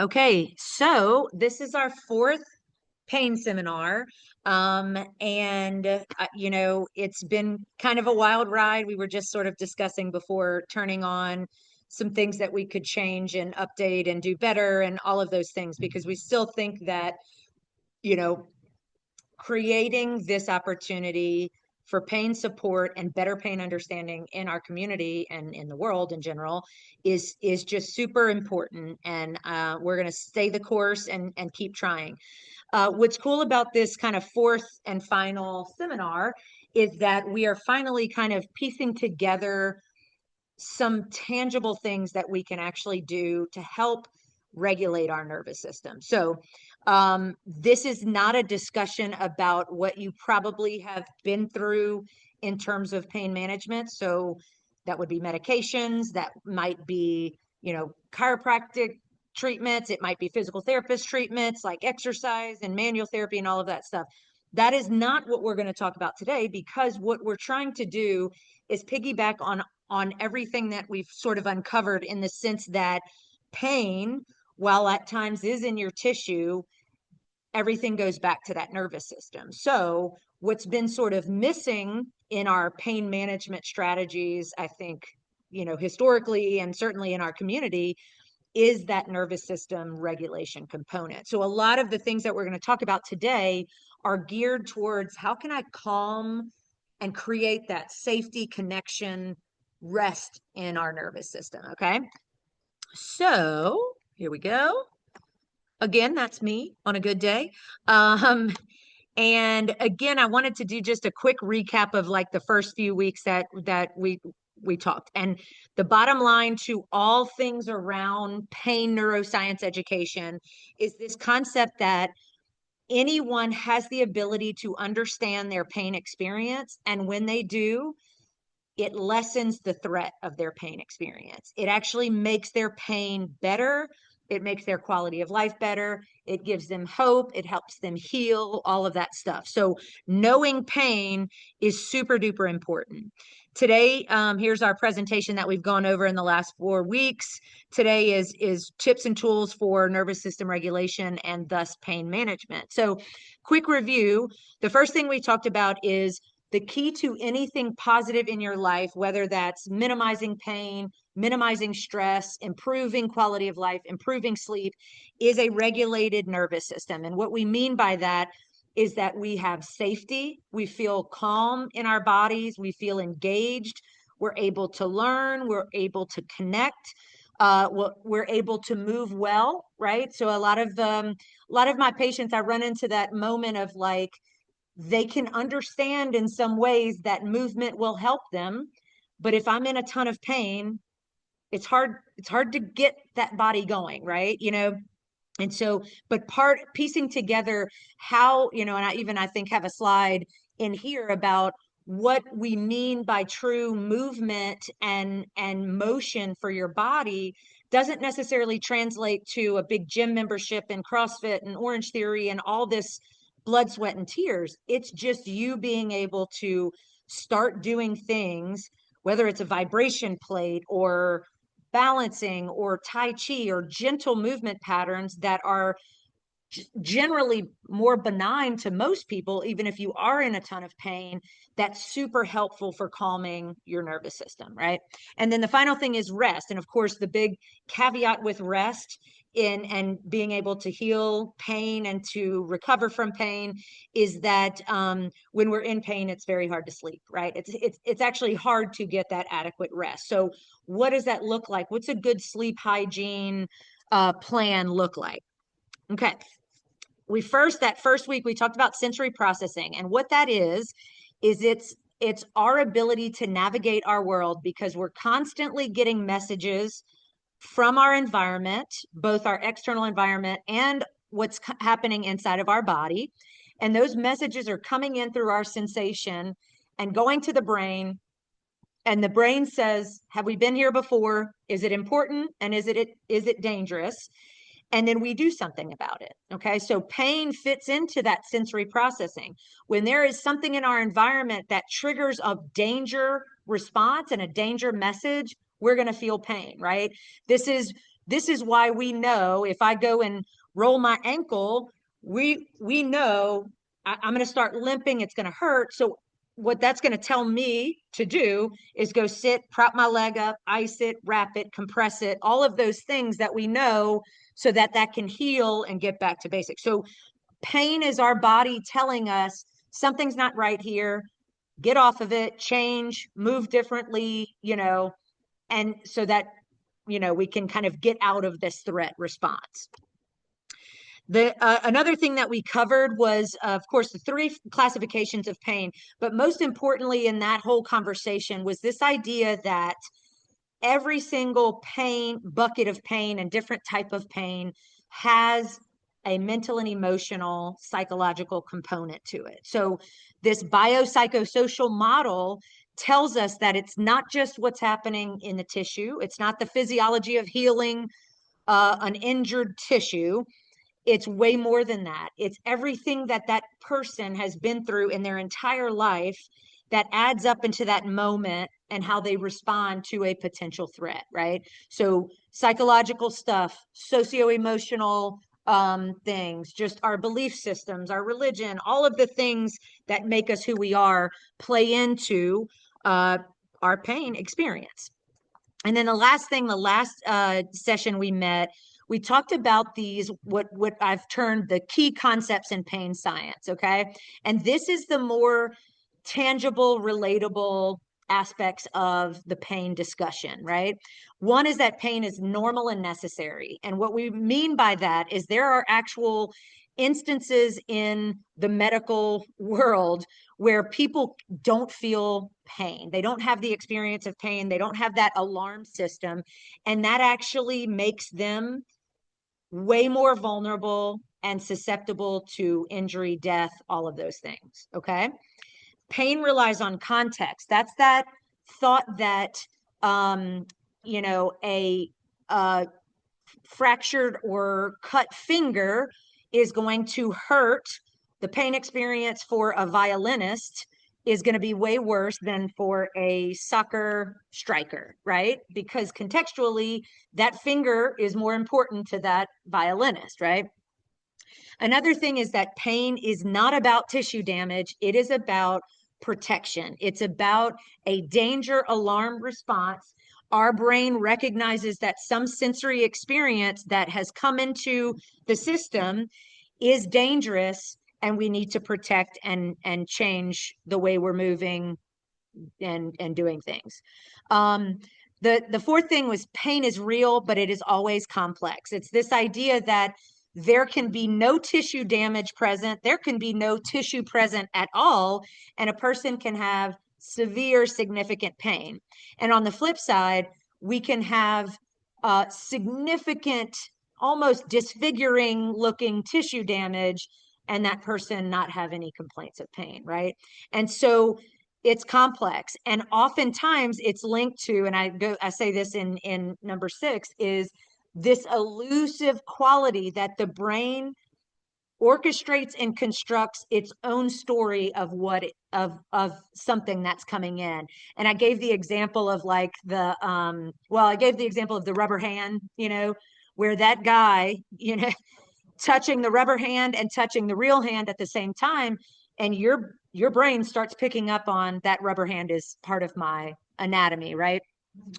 Okay, so this is our fourth pain seminar. It's been kind of a wild ride. We were just sort of discussing before turning on some things that we could change and update and do better and all of those things because we still think that, you know, creating this opportunity for pain support and better pain understanding in our community and in the world in general is just super important. And we're going to stay the course and keep trying. What's cool about this kind of fourth and final seminar is that we are finally kind of piecing together some tangible things that we can actually do to help regulate our nervous system. So, this is not a discussion about what you probably have been through in terms of pain management. So, that would be medications, that might be, chiropractic treatments, it might be physical therapist treatments like exercise and manual therapy and all of that stuff. That is not what we're going to talk about today because what we're trying to do is piggyback on everything that we've sort of uncovered in the sense that pain, while at times is in your tissue, everything goes back to that nervous system. So, what's been sort of missing in our pain management strategies, I think, historically and certainly in our community, is that nervous system regulation component. So, a lot of the things that we're going to talk about today are geared towards how can I calm and create that safety connection rest in our nervous system. Okay. So here we go. Again, that's me on a good day. Um, and again, I wanted to do just a quick recap of like the first few weeks that we talked. And the bottom line to all things around pain neuroscience education is this concept that anyone has the ability to understand their pain experience. And when they do, it lessens the threat of their pain experience. It actually makes their pain better. It makes their quality of life better. It gives them hope. It helps them heal, all of that stuff. So, knowing pain is super duper important. Today, here's our presentation that we've gone over in the last 4 weeks. Today is tips and tools for nervous system regulation and thus pain management. So, quick review. The first thing we talked about is the key to anything positive in your life, whether that's minimizing pain, minimizing stress, improving quality of life, improving sleep, is a regulated nervous system. And what we mean by that is that we have safety, we feel calm in our bodies, we feel engaged, we're able to learn, we're able to connect. We're able to move well, right? So a lot of my patients, I run into that moment of like, they can understand in some ways that movement will help them, but if I'm in a ton of pain, it's hard to get that body going, right? And so, but part piecing together how, and I think have a slide in here about what we mean by true movement and motion for your body doesn't necessarily translate to a big gym membership and CrossFit and Orange Theory and all this blood, sweat, and tears. It's just you being able to start doing things, whether it's a vibration plate or balancing or Tai Chi or gentle movement patterns that are generally more benign to most people, even if you are in a ton of pain, that's super helpful for calming your nervous system, right? And then the final thing is rest. And of course, the big caveat with rest in and being able to heal pain and to recover from pain is that when we're in pain, it's very hard to sleep, right? It's actually hard to get that adequate rest. So what does that look like? What's a good sleep hygiene plan look like? Okay, that first week we talked about sensory processing, and what that is it's our ability to navigate our world because we're constantly getting messages from our environment, both our external environment and what's happening inside of our body. And those messages are coming in through our sensation and going to the brain. And the brain says, have we been here before? Is it important? And is it dangerous? And then we do something about it. Okay. So pain fits into that sensory processing. When there is something in our environment that triggers a danger response and a danger message, we're going to feel pain, right? This is this is why we know if I go and roll my ankle, we know I'm going to start limping, it's going to hurt. So what that's going to tell me to do is go sit, prop my leg up, ice it, wrap it, compress it, all of those things that we know so that that can heal and get back to basics. So pain is our body telling us something's not right here, get off of it, change, move differently, and so that, we can kind of get out of this threat response. The another thing that we covered was, of course, the three classifications of pain, but most importantly in that whole conversation was this idea that every single pain, bucket of pain and different type of pain has a mental and emotional psychological component to it. So this biopsychosocial model tells us that it's not just what's happening in the tissue. It's not the physiology of healing an injured tissue. It's way more than that. It's everything that that person has been through in their entire life that adds up into that moment and how they respond to a potential threat, right? So psychological stuff, socio-emotional things, just our belief systems, our religion, all of the things that make us who we are play into our pain experience. And then the last thing, the last session we met, we talked about these, what I've termed the key concepts in pain science, okay? And this is the more tangible, relatable aspects of the pain discussion, right? One is that pain is normal and necessary. And what we mean by that is there are actual instances in the medical world where people don't feel pain. They don't have the experience of pain. They don't have that alarm system. And that actually makes them way more vulnerable and susceptible to injury, death, all of those things. Okay. Pain relies on context. That's that thought that, a fractured or cut finger is going to hurt. The pain experience for a violinist is going to be way worse than for a soccer striker, right? Because contextually, that finger is more important to that violinist, right? Another thing is that pain is not about tissue damage. It is about protection. It's about a danger alarm response. Our brain recognizes that some sensory experience that has come into the system is dangerous, and we need to protect and change the way we're moving and doing things. The fourth thing was pain is real, but it is always complex. It's this idea that there can be no tissue damage present, there can be no tissue present at all, and a person can have severe, significant pain. And on the flip side, we can have significant, almost disfiguring looking tissue damage, and that person not have any complaints of pain, right? And so it's complex, and oftentimes it's linked to, and I say this in number 6, is this elusive quality that the brain orchestrates and constructs its own story of what of something that's coming in. And I gave the example of like I gave the example of the rubber hand, where that guy, touching the rubber hand and touching the real hand at the same time, and your brain starts picking up on that rubber hand is part of my anatomy, right?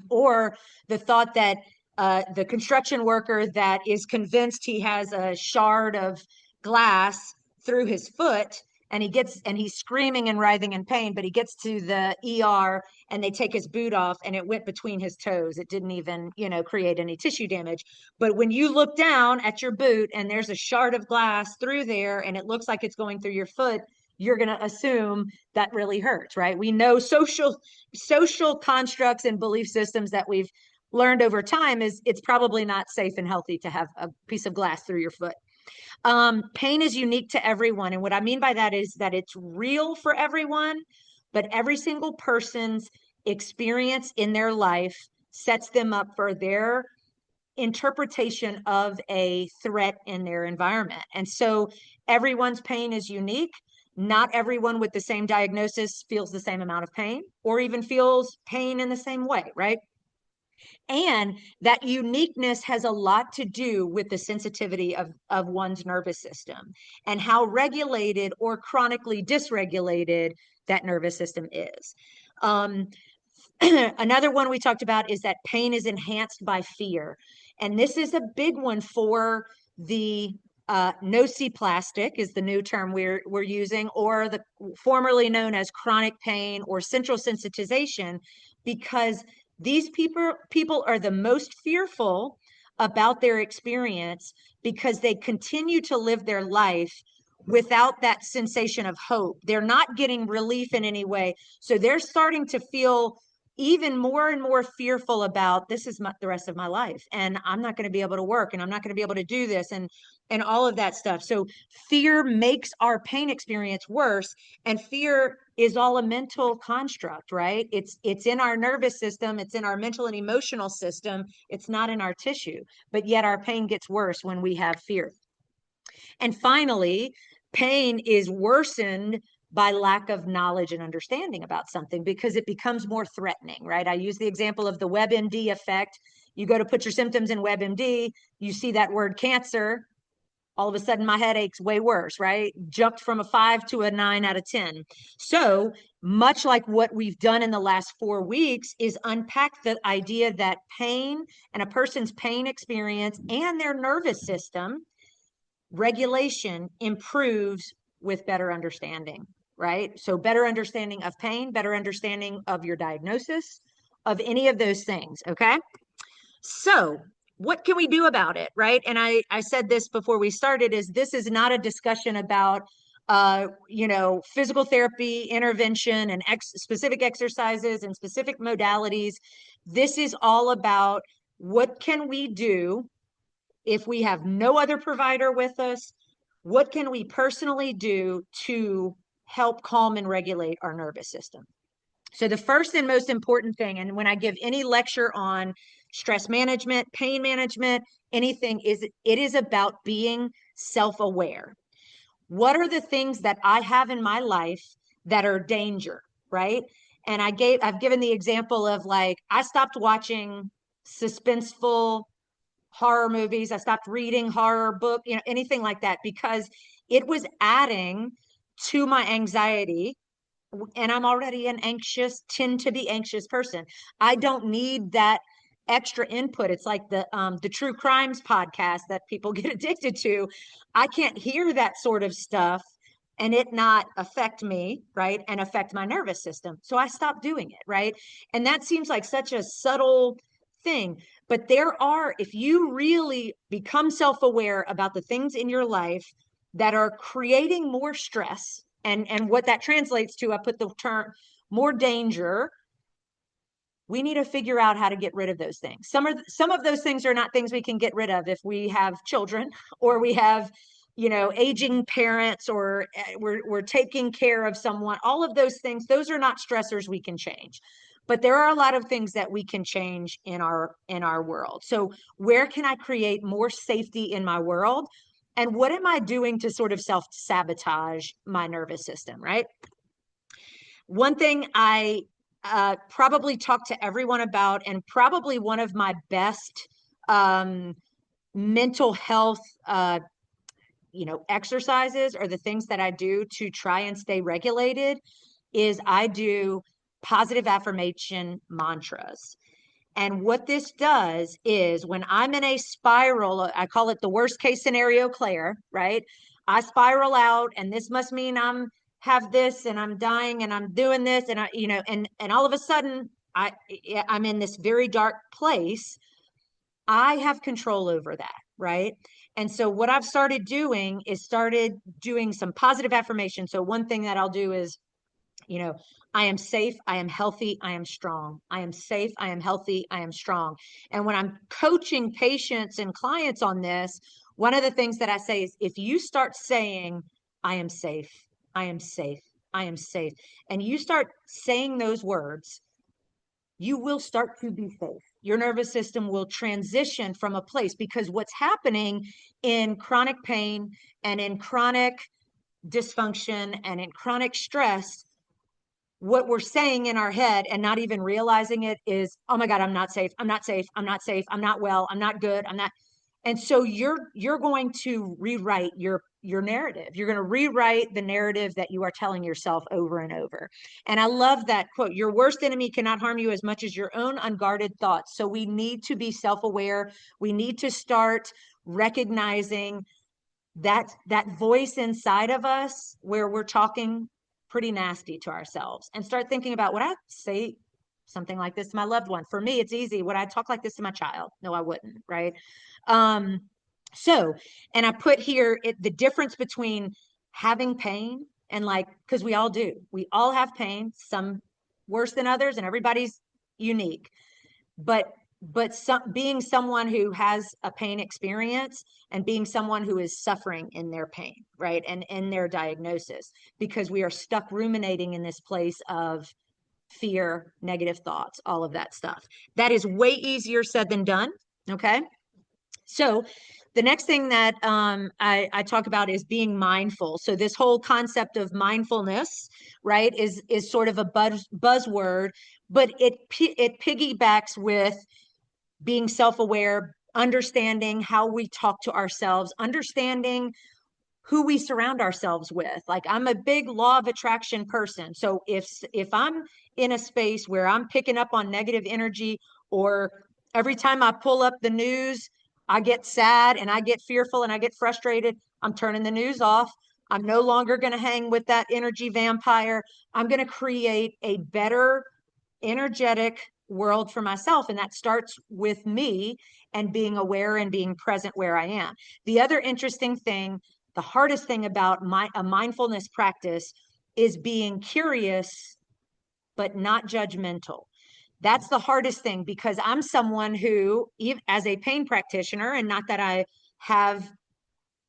Or the thought that the construction worker that is convinced he has a shard of glass through his foot, and he's screaming and writhing in pain, but he gets to the ER and they take his boot off and it went between his toes. It didn't even, create any tissue damage. But when you look down at your boot and there's a shard of glass through there and it looks like it's going through your foot, you're going to assume that really hurts, right? We know social constructs and belief systems that we've learned over time is it's probably not safe and healthy to have a piece of glass through your foot. Pain is unique to everyone. And what I mean by that is that it's real for everyone, but every single person's experience in their life sets them up for their interpretation of a threat in their environment. And so everyone's pain is unique. Not everyone with the same diagnosis feels the same amount of pain or even feels pain in the same way, right? And that uniqueness has a lot to do with the sensitivity of one's nervous system and how regulated or chronically dysregulated that nervous system is. Another one we talked about is that pain is enhanced by fear. And this is a big one for the nociplastic is the new term we're using, or the formerly known as chronic pain or central sensitization, because these people are the most fearful about their experience because they continue to live their life without that sensation of hope. They're not getting relief in any way. So they're starting to feel even more and more fearful about this is the rest of my life, and I'm not going to be able to work, and I'm not going to be able to do this, and all of that stuff. So fear makes our pain experience worse, and fear is all a mental construct, right? It's in our nervous system, it's in our mental and emotional system, it's not in our tissue, but yet our pain gets worse when we have fear. And finally, pain is worsened by lack of knowledge and understanding about something because it becomes more threatening, right? I use the example of the WebMD effect. You go to put your symptoms in WebMD, you see that word cancer, all of a sudden my headache's way worse, right? Jumped from a 5 to a 9 out of 10. So much like what we've done in the last 4 weeks is unpack the idea that pain and a person's pain experience and their nervous system regulation improves with better understanding, right? So better understanding of pain, better understanding of your diagnosis, of any of those things, okay? So what can we do about it, right? And I said this before we started, is this is not a discussion about physical therapy intervention and specific exercises and specific modalities. This is all about what can we do if we have no other provider with us. What can we personally do to help calm and regulate our nervous system? So the first and most important thing, and when I give any lecture on stress management, pain management, anything, is it is about being self-aware. What are the things that I have in my life that are danger, right? And I've given the example of, like, I stopped watching suspenseful horror movies. I stopped reading horror book, anything like that, because it was adding to my anxiety. And I'm already tend to be anxious person. I don't need that extra input. It's like the true crimes podcast that people get addicted to. I can't hear that sort of stuff and it not affect me, right? And affect my nervous system. So I stopped doing it, right? And that seems like such a subtle thing. But if you really become self-aware about the things in your life that are creating more stress, and what that translates to, I put the term more danger, we need to figure out how to get rid of those things. Some of those things are not things we can get rid of if we have children or we have aging parents, or we're taking care of someone. All of those things, those are not stressors we can change. But there are a lot of things that we can change in our world. So where can I create more safety in my world? And what am I doing to sort of self-sabotage my nervous system, right? One thing I probably talk to everyone about, and probably one of my best mental health exercises, or the things that I do to try and stay regulated, is I do positive affirmation mantras. And what this does is, when I'm in a spiral, I call it the worst case scenario, Claire, right? I spiral out, and this must mean have this, and I'm dying, and I'm doing this, and and all of a sudden I'm in this very dark place. I have control over that, right? And so what I've started doing is some positive affirmation. So one thing that I'll do is, I am safe, I am healthy, I am strong. I am safe, I am healthy, I am strong. And when I'm coaching patients and clients on this, one of the things that I say is, if you start saying, I am safe, I am safe, I am safe, and you start saying those words, you will start to be safe. Your nervous system will transition from a place, because what's happening in chronic pain and in chronic dysfunction and in chronic stress, what we're saying in our head and not even realizing it is, oh my God, I'm not safe. I'm not safe. I'm not safe. I'm not well. I'm not good. I'm not. And so you're going to rewrite your narrative. You're going to rewrite the narrative that you are telling yourself over and over. And I love that quote. Your worst enemy cannot harm you as much as your own unguarded thoughts. So we need to be self-aware. We need to start recognizing that voice inside of us where we're talking pretty nasty to ourselves, and start thinking about, would I say something like this to my loved one? For me, it's easy. Would I talk like this to my child? No, I wouldn't. Right. um so, and I put here the difference between having pain and, like, because we all do, we all have pain, some worse than others, and everybody's unique. But being someone who has a pain experience and being someone who is suffering in their pain, right, and in their diagnosis, because we are stuck ruminating in this place of fear, negative thoughts, all of that stuff. That is way easier said than done. Okay. So the next thing that I talk about is being mindful. So this whole concept of mindfulness, right, is sort of a buzzword, but it piggybacks with being self-aware, understanding how we talk to ourselves, understanding who we surround ourselves with. Like, I'm a big law of attraction person. So if I'm in a space where I'm picking up on negative energy, or every time I pull up the news, I get sad and I get fearful and I get frustrated, I'm turning the news off. I'm no longer going to hang with that energy vampire. I'm going to create a better energetic world for myself. And that starts with me and being aware and being present where I am. The other interesting thing, the hardest thing about a mindfulness practice, is being curious, but not judgmental. That's the hardest thing, because I'm someone who, even as a pain practitioner, and not that I have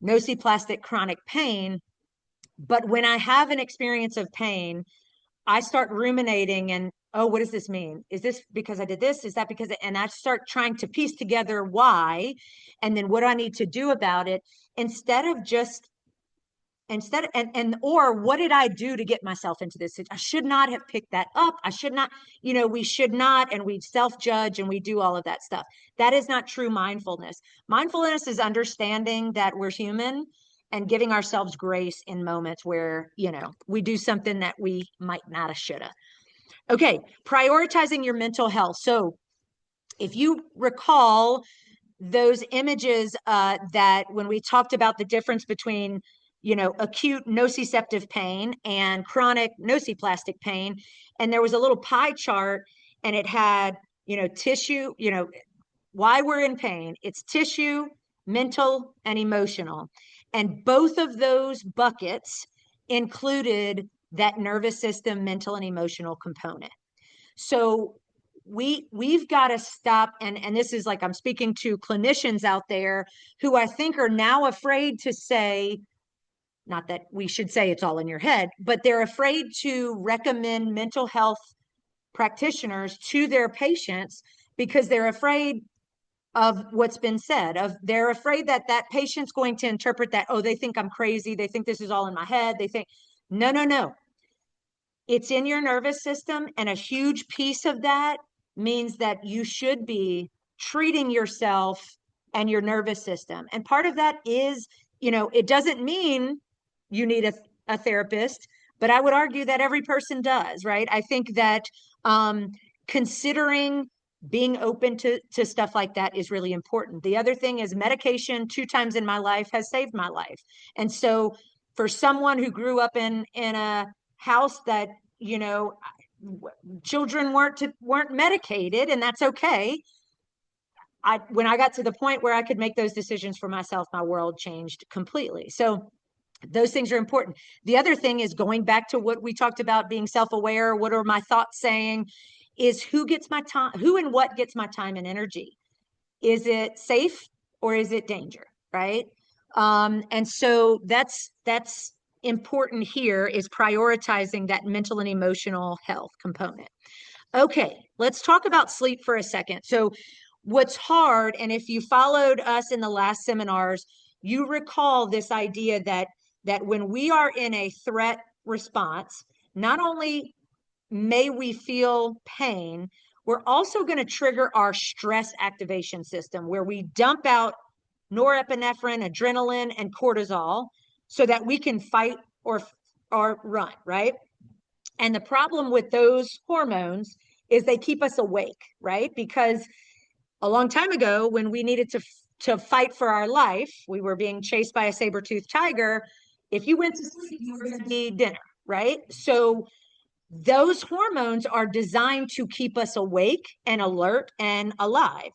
nociplastic chronic pain, but when I have an experience of pain, I start ruminating and, oh, what does this mean? Is this because I did this? Is that because, and I start trying to piece together why, and then what do I need to do about it, instead of just, or what did I do to get myself into this? I should not have picked that up. I should not, we should not, and we self-judge and we do all of that stuff. That is not true mindfulness. Mindfulness is understanding that we're human and giving ourselves grace in moments where, we do something that we might not have shoulda. Okay, prioritizing your mental health. So if you recall those images that when we talked about the difference between, acute nociceptive pain and chronic nociplastic pain, and there was a little pie chart, and it had, tissue, why we're in pain. It's tissue, mental, and emotional. And both of those buckets included that nervous system, mental, and emotional component. So we've got to stop, and this is like, I'm speaking to clinicians out there who I think are now afraid to say, not that we should say it's all in your head, but they're afraid to recommend mental health practitioners to their patients, because they're afraid of what's been said, they're afraid that that patient's going to interpret that, oh, they think I'm crazy, they think this is all in my head, they think, no, no, no, it's in your nervous system. And a huge piece of that means that you should be treating yourself and your nervous system. And part of that is, it doesn't mean you need a therapist, but I would argue that every person does, right? I think that considering being open to stuff like that is really important. The other thing is, medication 2 times in my life has saved my life. And so for someone who grew up in a house that, children weren't medicated, and that's okay. When I got to the point where I could make those decisions for myself, my world changed completely. So those things are important. The other thing is, going back to what we talked about, being self-aware, what are my thoughts saying, is who and what gets my time and energy. Is it safe or is it danger, right? And so that's important here, is prioritizing that mental and emotional health component. Okay, let's talk about sleep for a second. So what's hard, and if you followed us in the last seminars, you recall this idea that when we are in a threat response, not only may we feel pain, we're also going to trigger our stress activation system where we dump out norepinephrine, adrenaline, and cortisol so that we can fight or run, right? And the problem with those hormones is they keep us awake, right? Because a long time ago, when we needed to fight for our life, we were being chased by a saber-toothed tiger. If you went to sleep, you were going to be dinner, right? So those hormones are designed to keep us awake and alert and alive.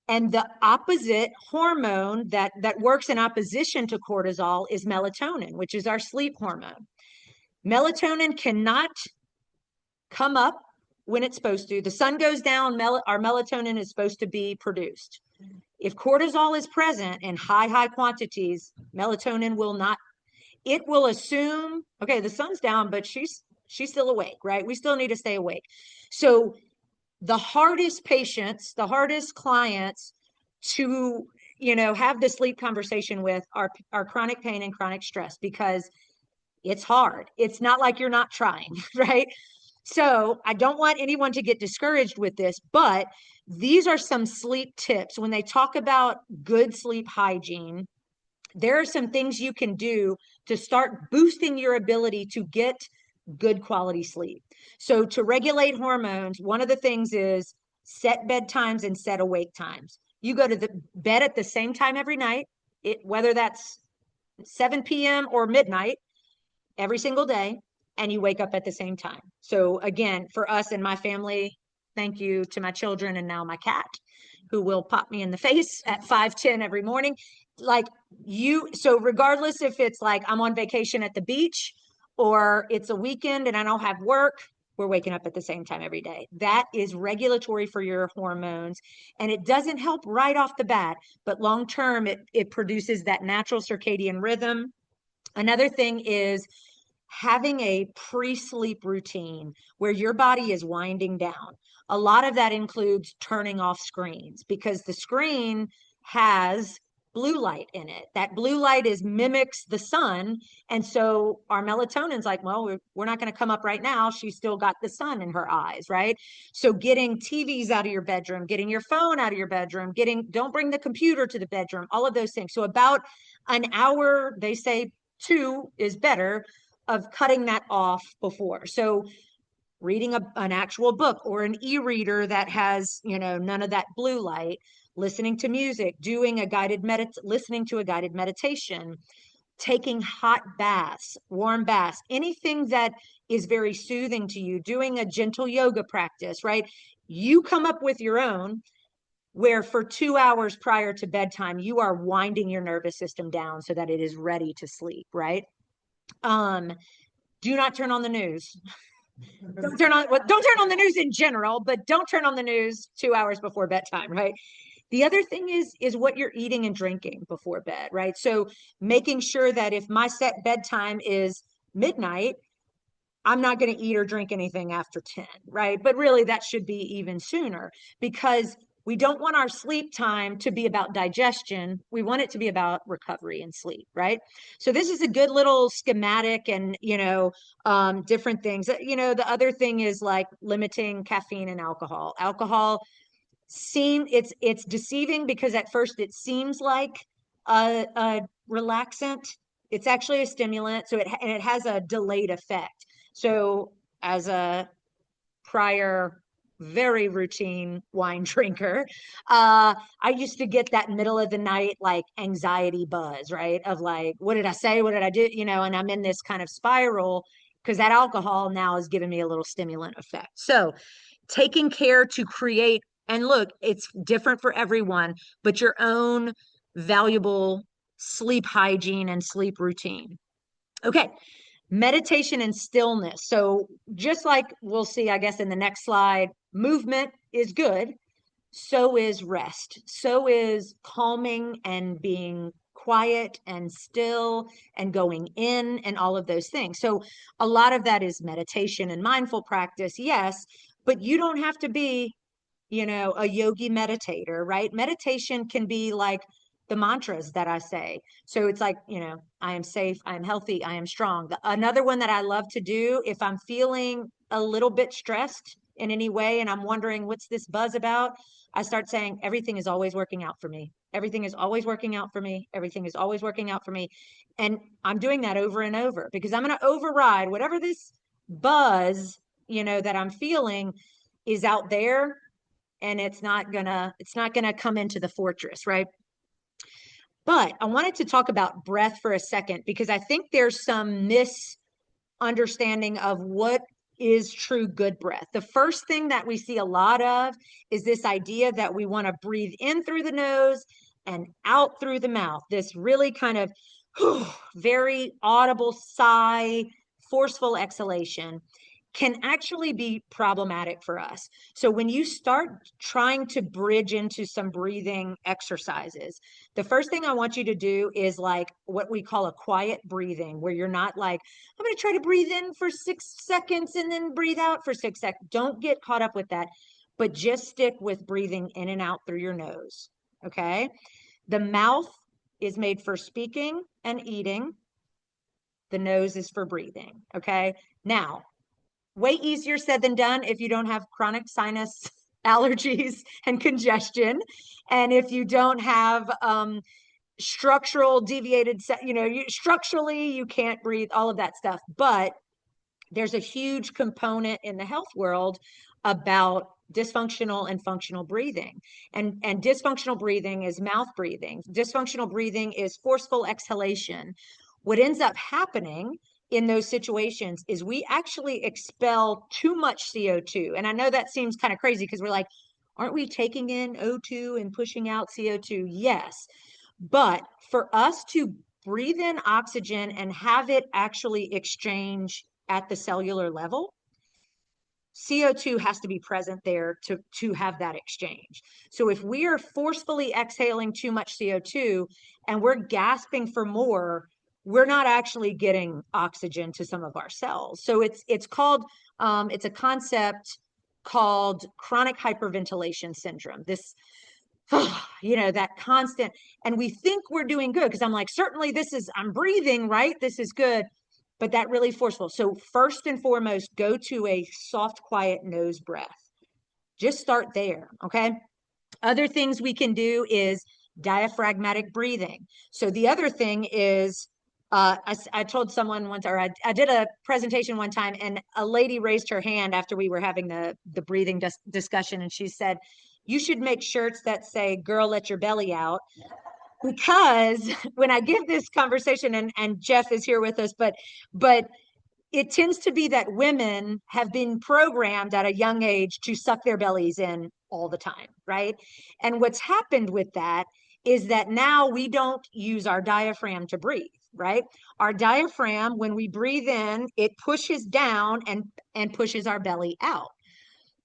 And the opposite hormone that works in opposition to cortisol is melatonin, which is our sleep hormone. Melatonin cannot come up when it's supposed to. The sun goes down, our melatonin is supposed to be produced. If cortisol is present in high quantities, melatonin will not. It will assume, okay, the sun's down, but she's still awake, right? We still need to stay awake. So the hardest patients, the hardest clients to, have the sleep conversation with are chronic pain and chronic stress, because it's hard. It's not like you're not trying, right? So I don't want anyone to get discouraged with this, but these are some sleep tips. When they talk about good sleep hygiene, there are some things you can do to start boosting your ability to get good quality sleep. So to regulate hormones, one of the things is set bedtimes and set awake times. You go to the bed at the same time every night, whether that's 7 p.m. or midnight, every single day, and you wake up at the same time. So again, for us and my family, thank you to my children and now my cat, who will pop me in the face at 5:10 every morning. Like so regardless if it's like I'm on vacation at the beach or it's a weekend and I don't have work, we're waking up at the same time every day. That is regulatory for your hormones. And it doesn't help right off the bat, but long term, it produces that natural circadian rhythm. Another thing is having a pre-sleep routine where your body is winding down. A lot of that includes turning off screens, because the screen has blue light in it. That blue light mimics the sun. And so our melatonin's like, well, we're not going to come up right now. She's still got the sun in her eyes, right? So getting TVs out of your bedroom, getting your phone out of your bedroom, don't bring the computer to the bedroom, all of those things. So about an hour, they say 2 is better, of cutting that off before. So reading an actual book or an e-reader that has, none of that blue light, listening to music, listening to a guided meditation, taking hot baths, warm baths, anything that is very soothing to you, doing a gentle yoga practice, right? You come up with your own, where for 2 hours prior to bedtime, you are winding your nervous system down so that it is ready to sleep, right? Do not turn on the news. Don't turn on the news in general, but don't turn on the news 2 hours before bedtime, right? The other thing is what you're eating and drinking before bed, right? So making sure that if my set bedtime is midnight, I'm not going to eat or drink anything after 10, right? But really that should be even sooner, because we don't want our sleep time to be about digestion. We want it to be about recovery and sleep, right? So this is a good little schematic and, different things. The other thing is like limiting caffeine and alcohol. Alcohol it's deceiving, because at first it seems like a relaxant. It's actually a stimulant. So it has a delayed effect. So as a prior very routine wine drinker, I used to get that middle of the night like anxiety buzz, right? Of like, what did I say? What did I do? And I'm in this kind of spiral because that alcohol now is giving me a little stimulant effect. So taking care to create, and look, it's different for everyone, but your own valuable sleep hygiene and sleep routine. Okay, meditation and stillness. So just like we'll see, I guess, in the next slide, movement is good. So is rest. So is calming and being quiet and still and going in and all of those things. So a lot of that is meditation and mindful practice, yes, but you don't have to be, a yogi meditator, right? Meditation can be like the mantras that I say. So it's like, I am safe, I am healthy, I am strong. Another one that I love to do if I'm feeling a little bit stressed in any way and I'm wondering what's this buzz about, I start saying everything is always working out for me. Everything is always working out for me. Everything is always working out for me. And I'm doing that over and over because I'm going to override whatever this buzz, that I'm feeling is out there, and it's not gonna come into the fortress, right? But I wanted to talk about breath for a second because I think there's some misunderstanding of what is true good breath. The first thing that we see a lot of is this idea that we want to breathe in through the nose and out through the mouth. This really kind of very audible sigh, forceful exhalation can actually be problematic for us. So when you start trying to bridge into some breathing exercises, the first thing I want you to do is like what we call a quiet breathing, where you're not like, I'm going to try to breathe in for 6 seconds and then breathe out for 6 seconds. Don't get caught up with that, but just stick with breathing in and out through your nose. Okay. The mouth is made for speaking and eating. The nose is for breathing. Okay. Now, way easier said than done if you don't have chronic sinus allergies and congestion. And if you don't have structural deviated, structurally, you can't breathe, all of that stuff. But there's a huge component in the health world about dysfunctional and functional breathing. And dysfunctional breathing is mouth breathing. Dysfunctional breathing is forceful exhalation. What ends up happening in those situations is we actually expel too much CO2. And I know that seems kind of crazy because we're like, aren't we taking in O2 and pushing out CO2? Yes. But for us to breathe in oxygen and have it actually exchange at the cellular level, CO2 has to be present there to have that exchange. So if we are forcefully exhaling too much CO2 and we're gasping for more, we're not actually getting oxygen to some of our cells. So it's called it's a concept called chronic hyperventilation syndrome. This that constant, and we think we're doing good because I'm like, certainly I'm breathing, right? This is good, but that really forceful. So first and foremost, go to a soft, quiet nose breath. Just start there. Okay. Other things we can do is diaphragmatic breathing. So the other thing is, I told someone once, or I did a presentation one time, and a lady raised her hand after we were having the breathing discussion, and she said, "You should make shirts that say, 'Girl, let your belly out.'" Because when I give this conversation, and Jeff is here with us, but it tends to be that women have been programmed at a young age to suck their bellies in all the time, right? And what's happened with that is that now we don't use our diaphragm to breathe, right? Our diaphragm, when we breathe in, it pushes down and pushes our belly out.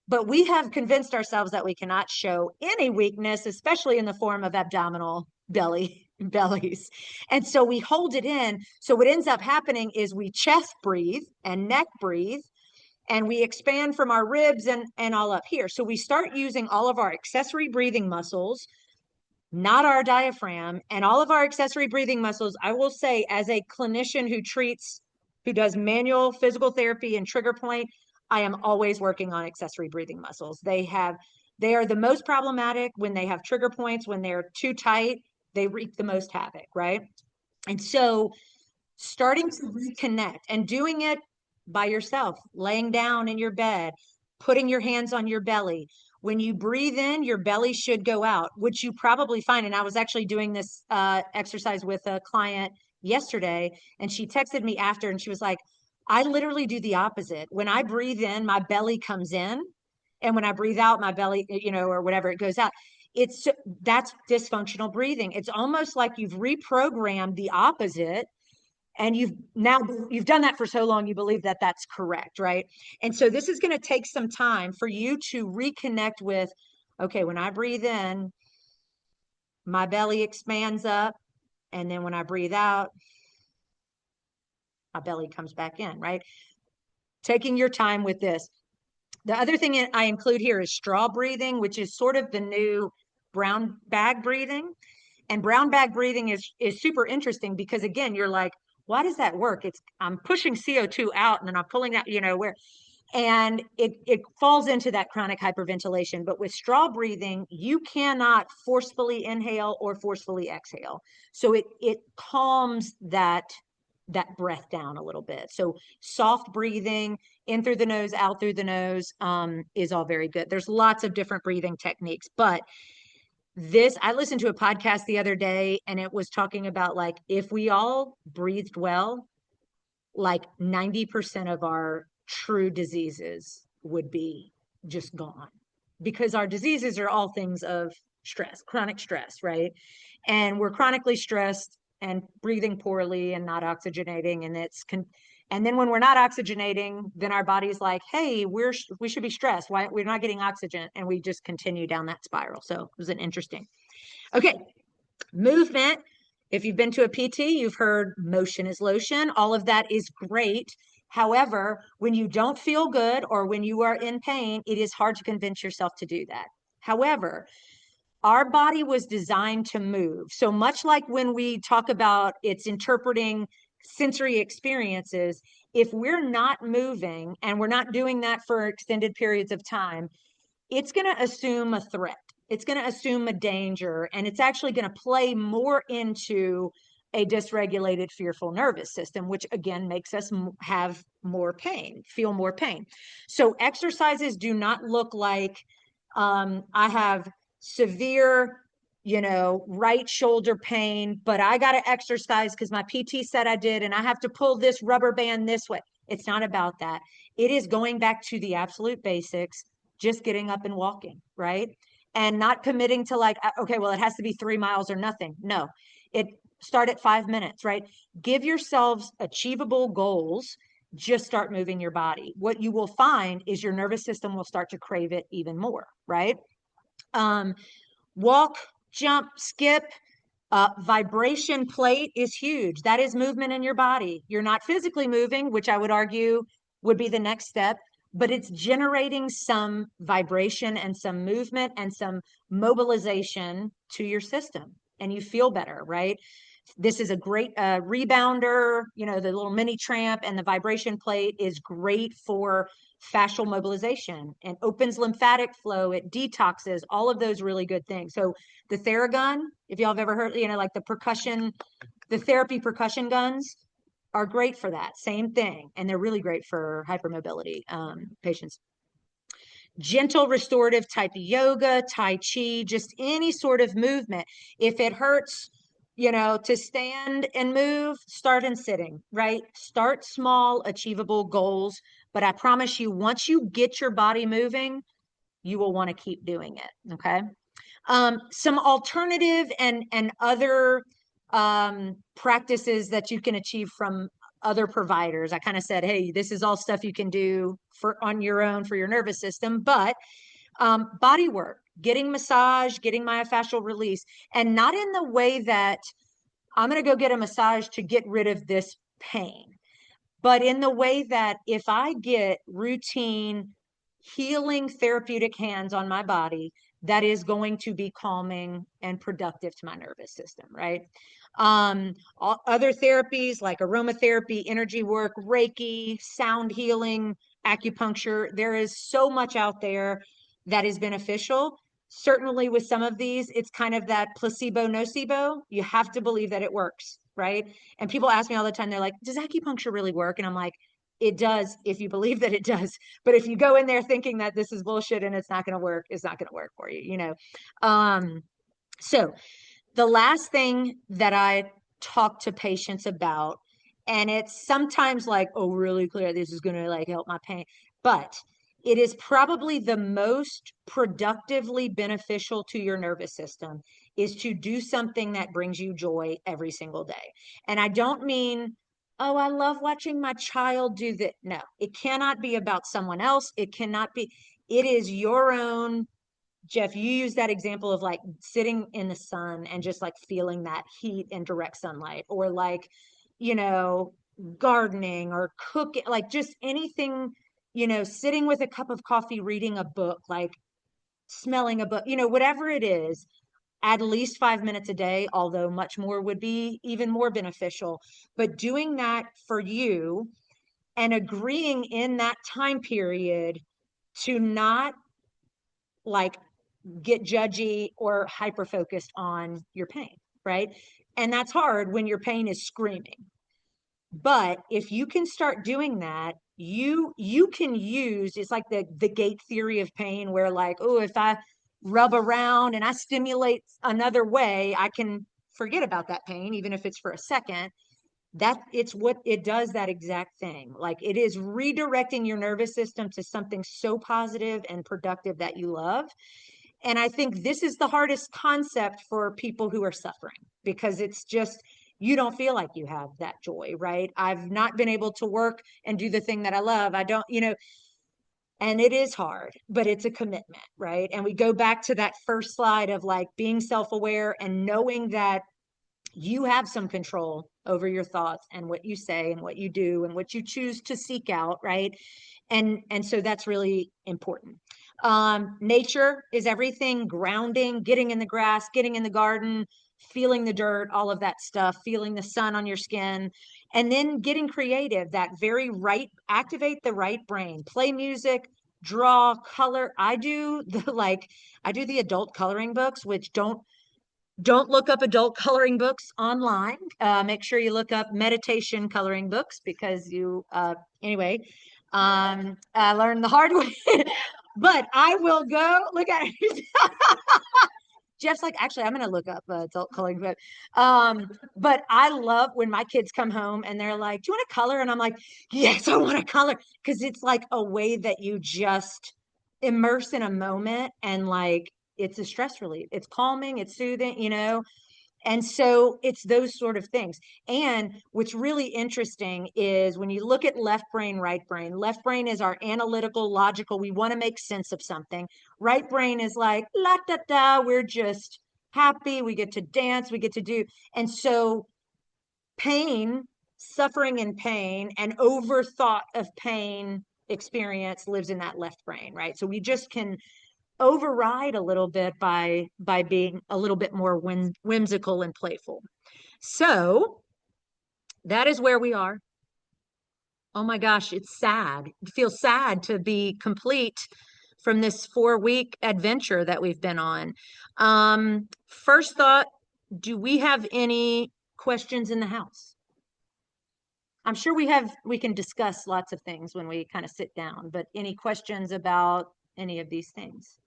But we have convinced ourselves that we cannot show any weakness, especially in the form of abdominal bellies. And so we hold it in. So what ends up happening is we chest breathe and neck breathe, and we expand from our ribs and all up here. So we start using all of our accessory breathing muscles, not our diaphragm. And all of our accessory breathing muscles, I will say, as a clinician who does manual physical therapy and trigger point, I am always working on accessory breathing muscles. They are the most problematic when they have trigger points. When they're too tight, they wreak the most havoc, right? And so starting to reconnect and doing it by yourself, laying down in your bed, putting your hands on your belly. When you breathe in, your belly should go out, which you probably find. And I was actually doing this exercise with a client yesterday, and she texted me after and she was like, I literally do the opposite. When I breathe in, my belly comes in. And when I breathe out, my belly, or whatever, it goes out. That's dysfunctional breathing. It's almost like you've reprogrammed the opposite, and you've done that for so long, you believe that that's correct, right? And so this is going to take some time for you to reconnect with, okay, when I breathe in, my belly expands up, and then when I breathe out, my belly comes back in, right? Taking your time with this. The other thing I include here is straw breathing, which is sort of the new brown bag breathing. And brown bag breathing is super interesting because, again, you're like, why does that work? I'm pushing CO2 out and then I'm pulling that, where And it falls into that chronic hyperventilation. But with straw breathing, you cannot forcefully inhale or forcefully exhale. So it calms that breath down a little bit. So soft breathing in through the nose, out through the nose, is all very good. There's lots of different breathing techniques, but I listened to a podcast the other day, and it was talking about, like, if we all breathed well, like 90% of our true diseases would be just gone, because our diseases are all things of stress, chronic stress, right? And we're chronically stressed and breathing poorly and not oxygenating. And then when we're not oxygenating, then our body's like, hey, we should be stressed. Why we're not getting oxygen? And we just continue down that spiral. So it was an interesting. Okay. Movement. If you've been to a PT, you've heard motion is lotion. All of that is great. However, when you don't feel good or when you are in pain, it is hard to convince yourself to do that. However, our body was designed to move. So much like when we talk about it's interpreting sensory experiences, if we're not moving and we're not doing that for extended periods of time, it's going to assume a threat. It's going to assume a danger, and it's actually going to play more into a dysregulated, fearful nervous system, which again makes us have more pain, feel more pain. So exercises do not look like I have severe, right shoulder pain, but I got to exercise because my PT said I did, and I have to pull this rubber band this way. It's not about that. It is going back to the absolute basics, just getting up and walking, right? And not committing to, like, okay, well, it has to be 3 miles or nothing. No, it start at 5 minutes, right? Give yourselves achievable goals. Just start moving your body. What you will find is your nervous system will start to crave it even more, right? Walk, jump, skip. Vibration plate is huge. That is movement in your body. You're not physically moving, which I would argue would be the next step, but it's generating some vibration and some movement and some mobilization to your system, and you feel better, right? This is a great rebounder. The little mini tramp and the vibration plate is great for fascial mobilization and opens lymphatic flow. It detoxes, all of those really good things. So the Theragun, if y'all have ever heard, like the therapy percussion guns are great for that. Same thing. And they're really great for hypermobility patients. Gentle restorative type of yoga, Tai Chi, just any sort of movement. If it hurts, to stand and move, start in sitting, right? Start small, achievable goals. But I promise you, once you get your body moving, you will want to keep doing it. Okay. Some alternative and other practices that you can achieve from other providers. I kind of said, hey, this is all stuff you can do on your own for your nervous system, but body work, getting massage, getting myofascial release, and not in the way that I'm going to go get a massage to get rid of this pain, but in the way that if I get routine healing therapeutic hands on my body, that is going to be calming and productive to my nervous system, right? Other therapies like aromatherapy, energy work, Reiki, sound healing, acupuncture, there is so much out there that is beneficial. Certainly with some of these, it's kind of that placebo nocebo. You have to believe that it works, right? And people ask me all the time, they're like, does acupuncture really work? And I'm like, it does if you believe that it does. But if you go in there thinking that this is bullshit and it's not going to work, it's not going to work for you, So the last thing that I talk to patients about, and it's sometimes like, oh, really clear, this is going to like help my pain, but it is probably the most productively beneficial to your nervous system is to do something that brings you joy every single day. And I don't mean, oh, I love watching my child do that. No, it cannot be about someone else. It cannot be, it is your own. Jeff, you use that example of like sitting in the sun and just like feeling that heat and direct sunlight, or like, you know, gardening or cooking, like just anything, sitting with a cup of coffee, reading a book, like smelling a book, whatever it is, at least 5 minutes a day, although much more would be even more beneficial. But doing that for you and agreeing in that time period to not like get judgy or hyper focused on your pain, right? And that's hard when your pain is screaming. But if you can start doing that, you can use, it's like the gate theory of pain, where like, oh, if I rub around and I stimulate another way, I can forget about that pain, even if it's for a second. That it's what it does, that exact thing. Like it is redirecting your nervous system to something so positive and productive that you love. And I think this is the hardest concept for people who are suffering, because it's just, you don't feel like you have that joy, right? I've not been able to work and do the thing that I love. I don't, and it is hard, but it's a commitment, right? And we go back to that first slide of like being self-aware and knowing that you have some control over your thoughts and what you say and what you do and what you choose to seek out, right? And so that's really important. Nature is everything. Grounding, getting in the grass, getting in the garden, feeling the dirt, all of that stuff, feeling the sun on your skin. And then getting creative, that very right, activate the right brain, play music, draw, color. I do the like, I do the adult coloring books, which don't look up adult coloring books online. Make sure you look up meditation coloring books, because anyway, I learned the hard way. But I will go look at it. Jeff's like, actually, I'm going to look up adult coloring book. But I love when my kids come home and they're like, do you want to color? And I'm like, yes, I want to color. Because it's like a way that you just immerse in a moment, and like, it's a stress relief. It's calming, it's soothing. And so it's those sort of things. And what's really interesting is when you look at left brain is our analytical, logical, we want to make sense of something. Right brain is like, la da da, we're just happy, we get to dance, we get to do. And so pain, suffering and pain, and overthought of pain experience lives in that left brain, right? So we just can override a little bit by being a little bit more whimsical and playful. So that is where we are. Oh my gosh, it's sad. It feels sad to be complete from this 4-week adventure that we've been on. First thought, do we have any questions in the house? I'm sure we can discuss lots of things when we kind of sit down, but any questions about any of these things?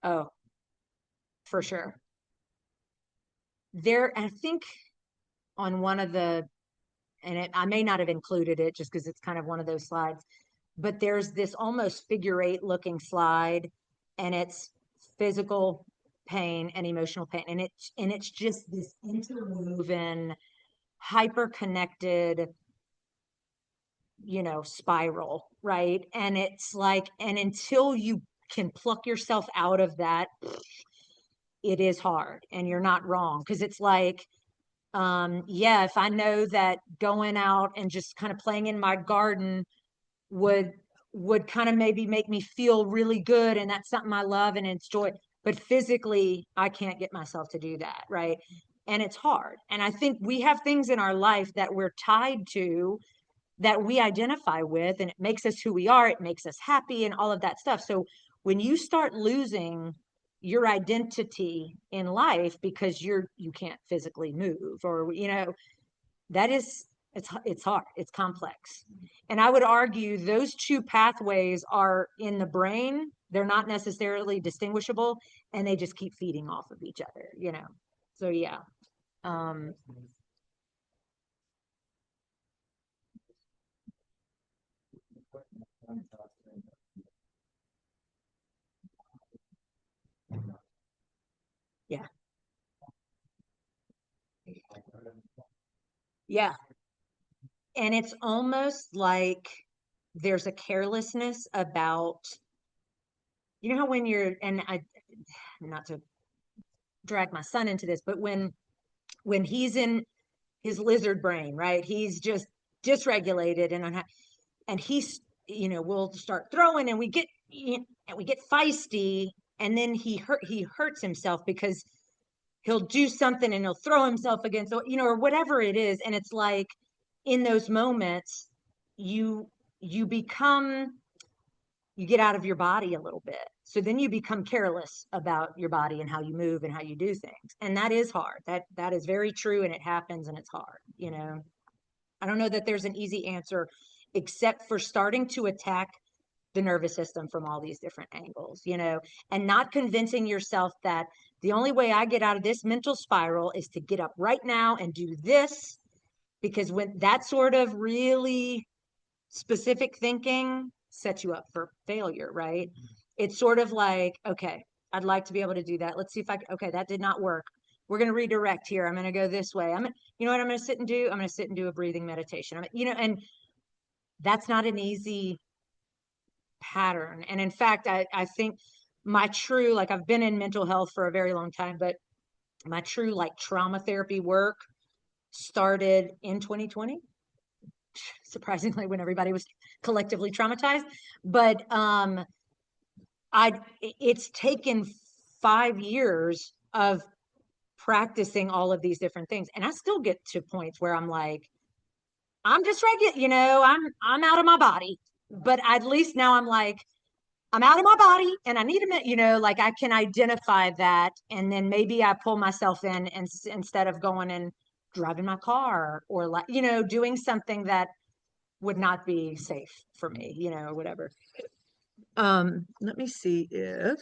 Oh, for sure. I think on one of I may not have included it just because it's kind of one of those slides, but there's this almost figure eight looking slide, and it's physical pain and emotional pain. And it's just this interwoven, hyper connected, spiral, right? And it's like, and until you can pluck yourself out of that, it is hard, and you're not wrong. Because it's like, yeah, if I know that going out and just kind of playing in my garden would kind of maybe make me feel really good, and that's something I love and enjoy, but physically I can't get myself to do that, right? And it's hard. And I think we have things in our life that we're tied to, that we identify with, and it makes us who we are, it makes us happy and all of that stuff. So when you start losing your identity in life because you can't physically move, or that is, it's hard, it's complex. And I would argue those two pathways are in the brain, they're not necessarily distinguishable, and they just keep feeding off of each other. So yeah. um yeah, yeah. And it's almost like there's a carelessness about, how when you're, and I, not to drag my son into this, but when he's in his lizard brain, right? He's just dysregulated and he's, we'll start throwing and we get feisty, and then he hurts himself because he'll do something and he'll throw himself against, or whatever it is. And it's like in those moments, you you become you get out of your body a little bit. So then you become careless about your body and how you move and how you do things. And that is hard. That is very true, and it happens and it's hard. I don't know that there's an easy answer except for starting to attack the nervous system from all these different angles, and not convincing yourself that the only way I get out of this mental spiral is to get up right now and do this, because when that sort of really specific thinking sets you up for failure, right? It's sort of like, okay, I'd like to be able to do that. Let's see if okay, that did not work. We're going to redirect here. I'm going to go this way. You know what I'm going to sit and do? I'm going to sit and do a breathing meditation. And that's not an easy pattern. And in fact, I think my true, like I've been in mental health for a very long time, but my true like trauma therapy work started in 2020, surprisingly, when everybody was collectively traumatized. But it's taken 5 years of practicing all of these different things, and I still get to points where I'm like, I'm just regular, I'm out of my body. But at least now I'm like, I'm out of my body and I need a minute, like I can identify that. And then maybe I pull myself in, and instead of going and driving my car, or like, doing something that would not be safe for me, or whatever. Let me see if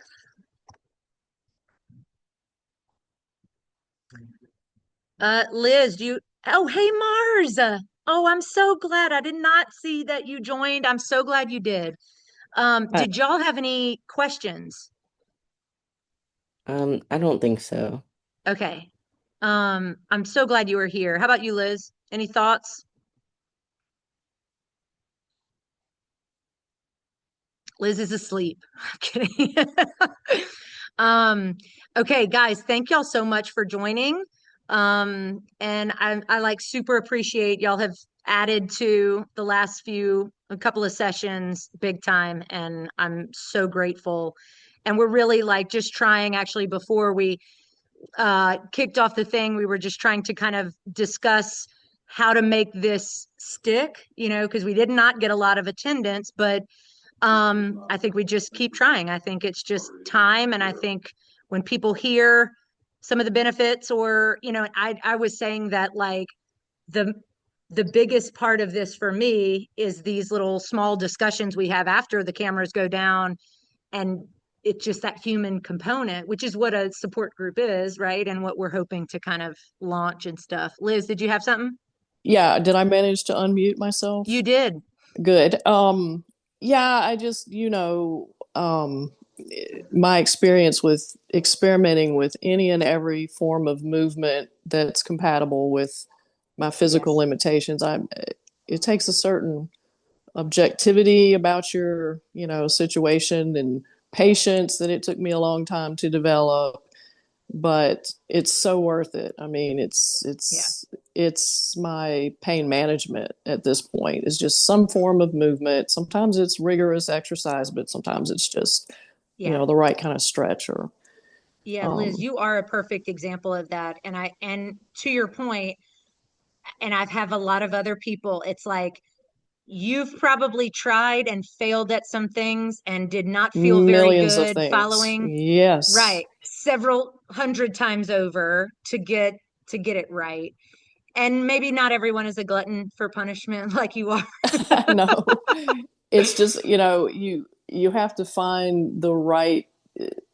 Liz, oh, hey, Mars. Oh, I'm so glad. I did not see that you joined. I'm so glad you did. Uh, Did y'all have any questions? I don't think so. Okay. I'm so glad you were here. How about you, Liz? Any thoughts? Liz is asleep. I'm kidding. Um, okay, guys, thank y'all so much for joining. And I like super appreciate y'all have added to the last a couple of sessions big time, and I'm so grateful. And we're really like just trying, actually, before we kicked off the thing, we were just trying to kind of discuss how to make this stick, because we did not get a lot of attendance, but I think we just keep trying. I think it's just time. And I think when people hear some of the benefits, or, I was saying that like the the biggest part of this for me is these little small discussions we have after the cameras go down, and it's just that human component, which is what a support group is, right? And what we're hoping to kind of launch and stuff. Liz, did you have something? Yeah, did I manage to unmute You myself? did. Good. Yeah, I just, my experience with experimenting with any and every form of movement that's compatible with my physical Yes. limitations. It takes a certain objectivity about your, situation and patience that it took me a long time to develop, but it's so worth it. I mean, Yeah. it's my pain management at this point. It's just some form of movement. Sometimes it's rigorous exercise, but sometimes it's just, Yeah. the right kind of stretch or Yeah, Liz, um you are a perfect example of that. And to your point, and I've have a lot of other people, it's like you've probably tried and failed at some things and did not feel very millions of good things. following, Yes. right, several hundred times over to get it right. And maybe not everyone is a glutton for punishment like you are. No. It's just, you have to find the right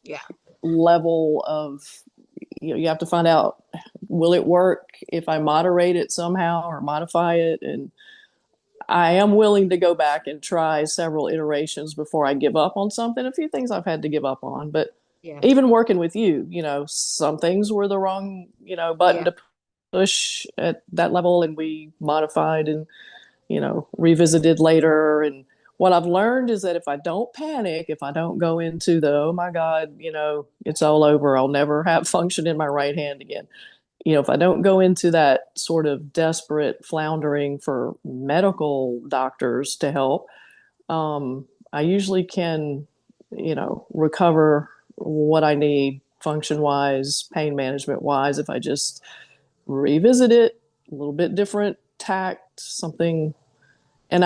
Yeah. level of, you have to find out, will it work if I moderate it somehow or modify it? And I am willing to go back and try several iterations before I give up on something. A few things I've had to give up on, but Yeah. even working with you, some things were the wrong, button Yeah. to push at that level, and we modified and, revisited later. And what I've learned is that if I don't panic, if I don't go into the, oh my God, it's all over, I'll never have function in my right hand again. if I don't go into that sort of desperate floundering for medical doctors to help, I usually can, recover what I need function wise, pain management wise, if I just revisit it, a little bit different tact, something. And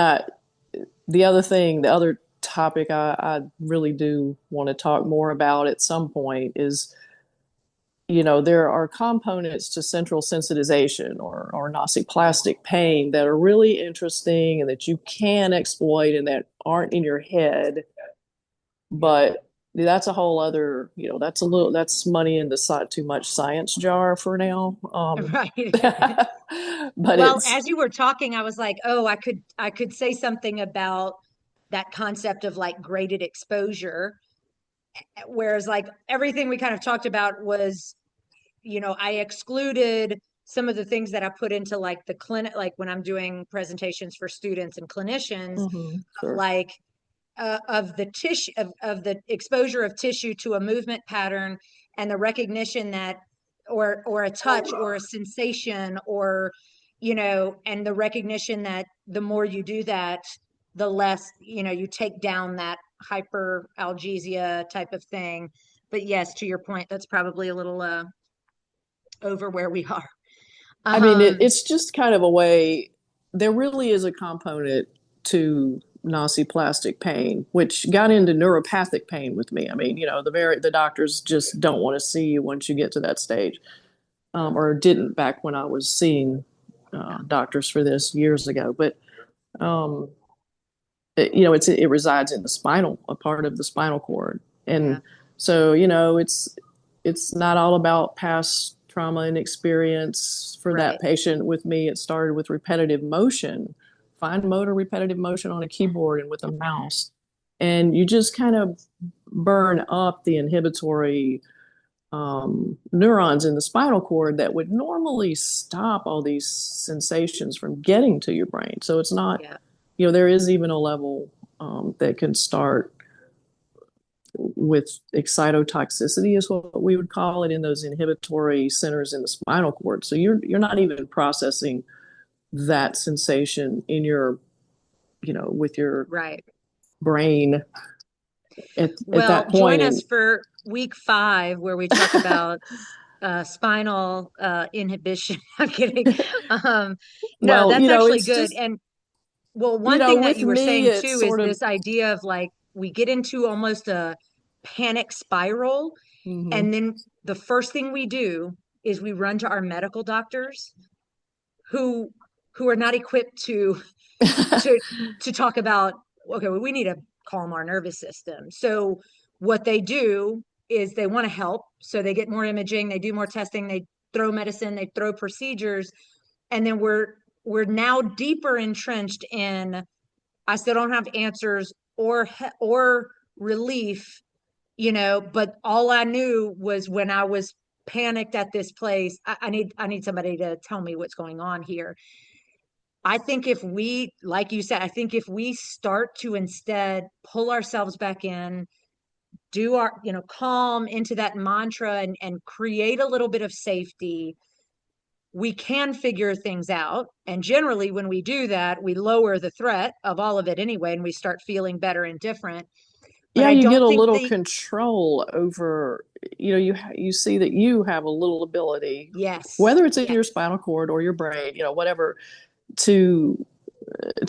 the other topic I really do want to talk more about at some point is, there are components to central sensitization or nociplastic pain that are really interesting and that you can exploit and that aren't in your head. But that's a whole other, that's money in the too much science jar for now. Right. But Well, it's, as you were talking, I was like, oh, I could say something about that concept of like graded exposure. Whereas like everything we kind of talked about was, I excluded some of the things that I put into like the clinic, like when I'm doing presentations for students and clinicians, sure. like of the tissue of the exposure of tissue to a movement pattern and the recognition that or a touch or a sensation or and the recognition that the more you do that, the less you take down that hyperalgesia type of thing. But yes, to your point, that's probably a little over where we are. I mean, um it's just kind of a way, there really is a component to nociplastic pain, which got into neuropathic pain with me. I mean, the doctors just don't want to see you once you get to that stage, or didn't back when I was seeing doctors for this years ago. But um, it resides in the spinal, a part of the spinal cord, yeah, and so it's not all about past trauma and experience for that right, patient. With me, it started with repetitive motion, fine motor repetitive motion on a keyboard and with a mouse, and you just kind of burn up the inhibitory neurons in the spinal cord that would normally stop all these sensations from getting to your brain. So it's not, yeah, there is even a level that can start with excitotoxicity, is what we would call it, in those inhibitory centers in the spinal cord. So you're not even processing that sensation in your, with your right. brain at Well, that point. join us And for week 5 where we talk about spinal inhibition. I'm kidding. Um, no, well, that's actually it's good. just, And well, one thing that with you were me, saying it's too is sort of, this idea of like we get into almost a panic spiral, mm-hmm. and then the first thing we do is we run to our medical doctors who who are not equipped to to talk about, okay, well, we need to calm our nervous system. So what they do is they want to help, so they get more imaging, they do more testing, they throw medicine, they throw procedures, and then we're now deeper entrenched in, I still don't have answers or relief, but all I knew was when I was panicked at this place, I need somebody to tell me what's going on here. I think if we, like you said, I think if we start to instead pull ourselves back in, do our, calm into that mantra and create a little bit of safety, we can figure things out. And generally, when we do that, we lower the threat of all of it anyway, and we start feeling better and different. But Yeah, I you get don't a think little control over, you see that you have a little ability, yes, whether it's in yes, your spinal cord or your brain, whatever, to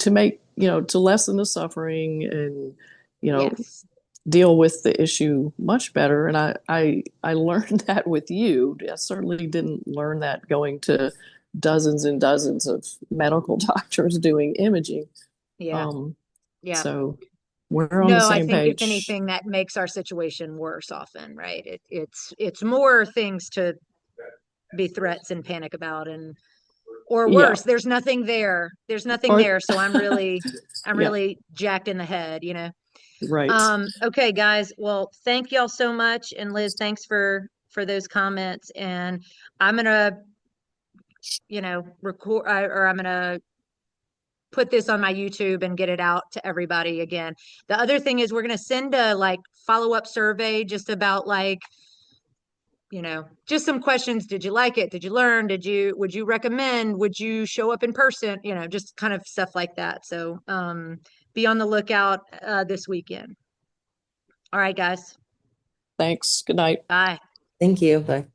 make, to lessen the suffering and, you know, yes, deal with the issue much better. And I learned that with you. I certainly didn't learn that going to dozens and dozens of medical doctors doing imaging. yeah, Um, yeah. so we're on the No, I same think if page. anything, that makes our situation worse often, right? It's more things to be threats and panic about, and or Yeah. worse, there's nothing there. There's nothing Or there. So I'm yeah, really jacked in the head. right. Okay, guys. Well, thank y'all so much. And Liz, thanks for those comments. And I'm gonna, record or I'm gonna put this on my YouTube and get it out to everybody again. The other thing is we're gonna send a like follow-up survey just about like just some questions. Did you like it? Did you learn? Would you recommend? Would you show up in person? Just kind of stuff like that. So be on the lookout this weekend. All right, guys. Thanks. Good night. Bye. Thank you. Bye.